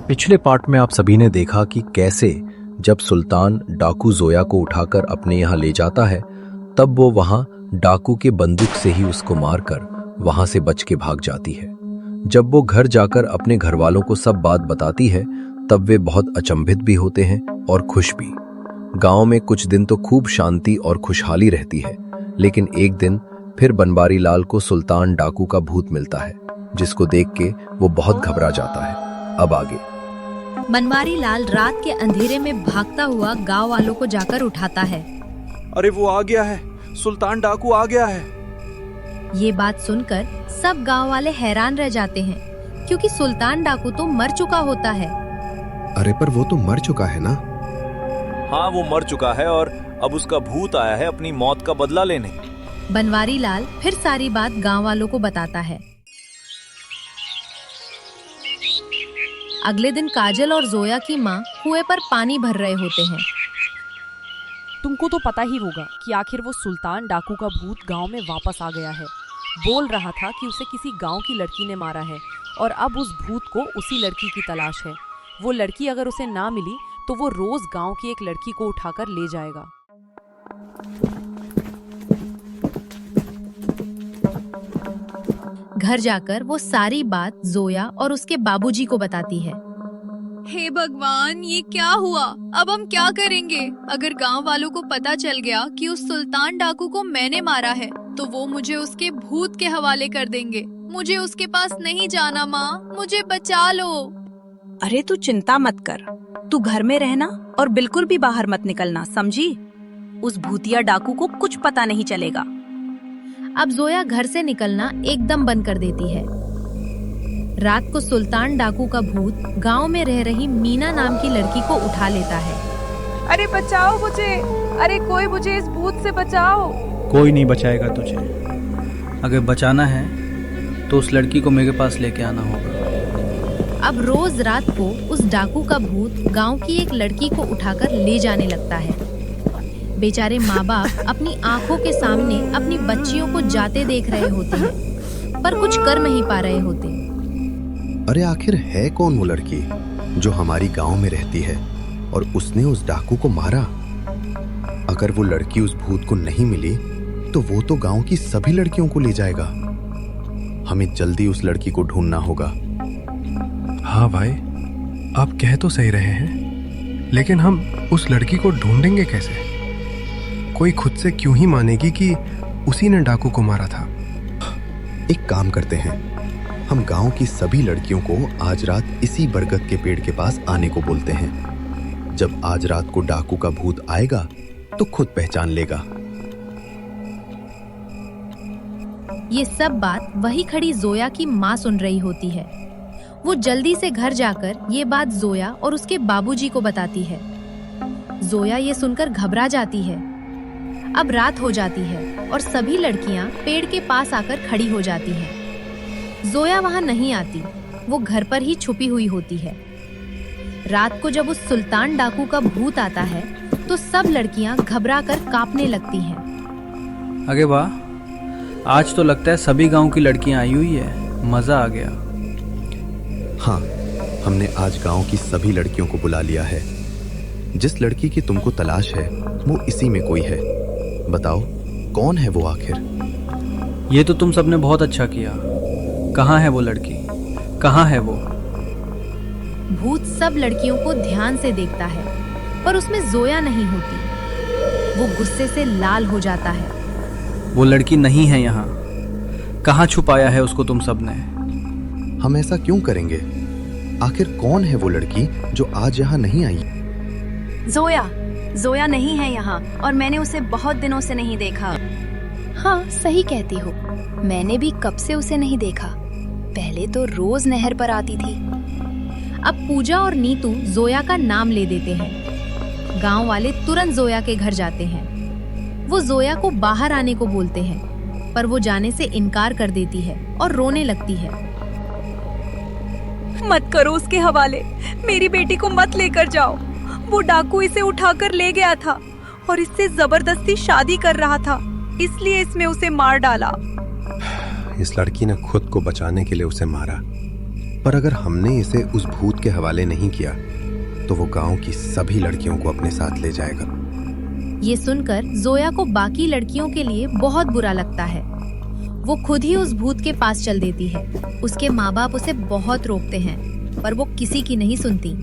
पिछले पार्ट में आप सभी ने देखा कि कैसे जब सुल्तान डाकू जोया को उठाकर अपने यहाँ ले जाता है, तब वो वहां डाकू के बंदूक से ही उसको मारकर वहां से बच के भाग जाती है। जब वो घर जाकर अपने घर वालों को सब बात बताती है, तब वे बहुत अचंभित भी होते हैं और खुश भी। गांव में कुछ दिन तो खूब शांति और खुशहाली रहती है, लेकिन एक दिन फिर बनवारी लाल को सुल्तान डाकू का भूत मिलता है, जिसको देख के वो बहुत घबरा जाता है। अब आगे। बनवारी लाल रात के अंधेरे में भागता हुआ गांव वालों को जाकर उठाता है। अरे वो आ गया है, सुल्तान डाकू आ गया है। ये बात सुनकर सब गांव वाले हैरान रह जाते हैं, क्योंकि सुल्तान डाकू तो मर चुका होता है। अरे पर वो तो मर चुका है ना? हाँ, वो मर चुका है और अब उसका भूत आया है अपनी मौत का बदला लेने। बनवारी लाल फिर सारी बात गांव वालों को बताता है। अगले दिन काजल और जोया की माँ कुएं पर पानी भर रहे होते हैं। तुमको तो पता ही होगा कि आखिर वो सुल्तान डाकू का भूत गांव में वापस आ गया है। बोल रहा था कि उसे किसी गांव की लड़की ने मारा है और अब उस भूत को उसी लड़की की तलाश है। वो लड़की अगर उसे ना मिली तो वो रोज गांव की एक लड़की को उठाकर ले जाएगा। घर जाकर वो सारी बात जोया और उसके बाबूजी को बताती है। हे भगवान, ये क्या हुआ? अब हम क्या करेंगे? अगर गांव वालों को पता चल गया कि उस सुल्तान डाकू को मैंने मारा है, तो वो मुझे उसके भूत के हवाले कर देंगे। मुझे उसके पास नहीं जाना माँ, मुझे बचा लो। अरे तू चिंता मत कर, तू घर में रहना और बिल्कुल भी बाहर मत निकलना, समझी? उस भूतिया डाकू को कुछ पता नहीं चलेगा। अब जोया घर से निकलना एकदम बंद कर देती है। रात को सुल्तान डाकू का भूत गांव में रह रही मीना नाम की लड़की को उठा लेता है। अरे बचाओ मुझे, अरे कोई मुझे इस भूत से बचाओ। कोई नहीं बचाएगा तुझे। अगर बचाना है तो उस लड़की को मेरे पास लेके आना होगा। अब रोज रात को उस डाकू का भूत गांव की एक लड़की को उठाकर ले जाने लगता है। बेचारे माँ बाप अपनी आंखों के सामने अपनी बच्चियों को जाते देख रहे होते हैं, पर कुछ कर नहीं पा रहे होते। अरे आखिर है कौन वो लड़की जो हमारी गांव में रहती है और उसने उस डाकू को मारा? अगर वो लड़की उस भूत को नहीं मिली तो वो तो गांव की सभी लड़कियों को ले जाएगा। हमें जल्दी उस लड़की को ढूंढना होगा। हाँ भाई, आप कह तो सही रहे हैं, लेकिन हम उस लड़की को ढूंढेंगे कैसे? कोई खुद से क्यों ही मानेगी कि उसी ने डाकू को मारा था। एक काम करते हैं, हम गांव की सभी लड़कियों को आज रात इसी बरगद के पेड़ के पास आने को बोलते हैं। जब आज रात को डाकू का भूत आएगा तो खुद पहचान लेगा। ये सब बात वही खड़ी जोया की माँ सुन रही होती है। वो जल्दी से घर जाकर ये बात जोया और उसके बाबूजी को बताती है। जोया ये सुनकर घबरा जाती है। अब रात हो जाती है और सभी लड़कियां पेड़ के पास आकर खड़ी हो जाती हैं। जोया वहां नहीं आती, वो घर पर ही छुपी हुई होती है। रात को जब उस सुल्तान डाकू का भूत आता है तो सब लड़कियां घबरा कर कांपने लगती हैं। अरे वाह, आज तो लगता है सभी गांव की लड़कियां आई हुई है। मजा आ गया। हाँ, हमने आज गांव की सभी लड़कियों को बुला लिया है। जिस लड़की की तुमको तलाश है वो इसी में कोई है। बताओ कौन है वो आखिर? ये तो तुम सबने बहुत अच्छा किया। कहाँ है वो लड़की? कहाँ है वो? भूत सब लड़कियों को ध्यान से देखता है, पर उसमें जोया नहीं होती। वो गुस्से से लाल हो जाता है। वो लड़की नहीं है यहाँ। कहाँ छुपाया है उसको तुम सबने? हम ऐसा क्यों करेंगे? आखिर कौन है वो लड़की जो आज यहाँ नहीं आई? जोया नहीं है यहाँ और मैंने उसे बहुत दिनों से नहीं देखा। हाँ, सही कहती हो, मैंने भी कब से उसे नहीं देखा। पहले तो रोज नहर पर आती थी। अब पूजा और नीतू जोया का नाम ले देते हैं। गांव वाले तुरंत जोया के घर जाते हैं। वो जोया को बाहर आने को बोलते हैं, पर वो जाने से इनकार कर देती है और रोने लगती है। मत करो उसके हवाले, मेरी बेटी को मत लेकर जाओ। वो डाकू इसे उठाकर ले गया था और इससे जबरदस्ती शादी कर रहा था, इसलिए इसमें उसे मार डाला। इस लड़की ने खुद को बचाने के लिए उसे मारा। पर अगर हमने इसे उस भूत के हवाले नहीं किया तो वो गांव की सभी लड़कियों को अपने साथ ले जाएगा। ये सुनकर जोया को बाकी लड़कियों के लिए बहुत बुरा लगता है। वो खुद ही उस भूत के पास चल देती है। उसके माँ बाप उसे बहुत रोकते हैं पर वो किसी की नहीं सुनती।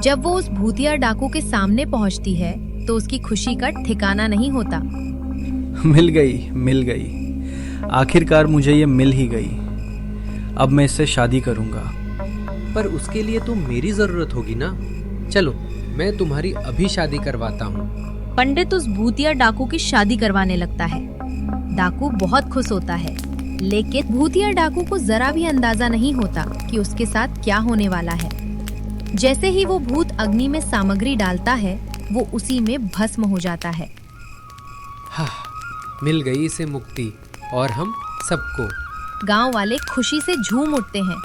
जब वो उस भूतिया डाकू के सामने पहुंचती है तो उसकी खुशी का ठिकाना नहीं होता। मिल गई। आखिरकार मुझे ये मिल ही गई। अब मैं इससे शादी करूंगा। पर उसके लिए तो मेरी जरूरत होगी ना। चलो मैं तुम्हारी अभी शादी करवाता हूँ। पंडित उस भूतिया डाकू की शादी करवाने लगता है। डाकू बहुत खुश होता है, लेकिन भूतिया डाकू को जरा भी अंदाजा नहीं होता कि उसके साथ क्या होने वाला है। जैसे ही वो भूत अग्नि में सामग्री डालता है, वो उसी में भस्म हो जाता है। हाँ, मिल गई इसे मुक्ति और हम सबको। गांव वाले खुशी से झूम उठते हैं।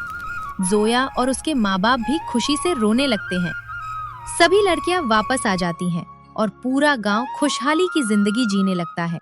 जोया और उसके माँ बाप भी खुशी से रोने लगते हैं। सभी लड़कियां वापस आ जाती हैं और पूरा गांव खुशहाली की जिंदगी जीने लगता है।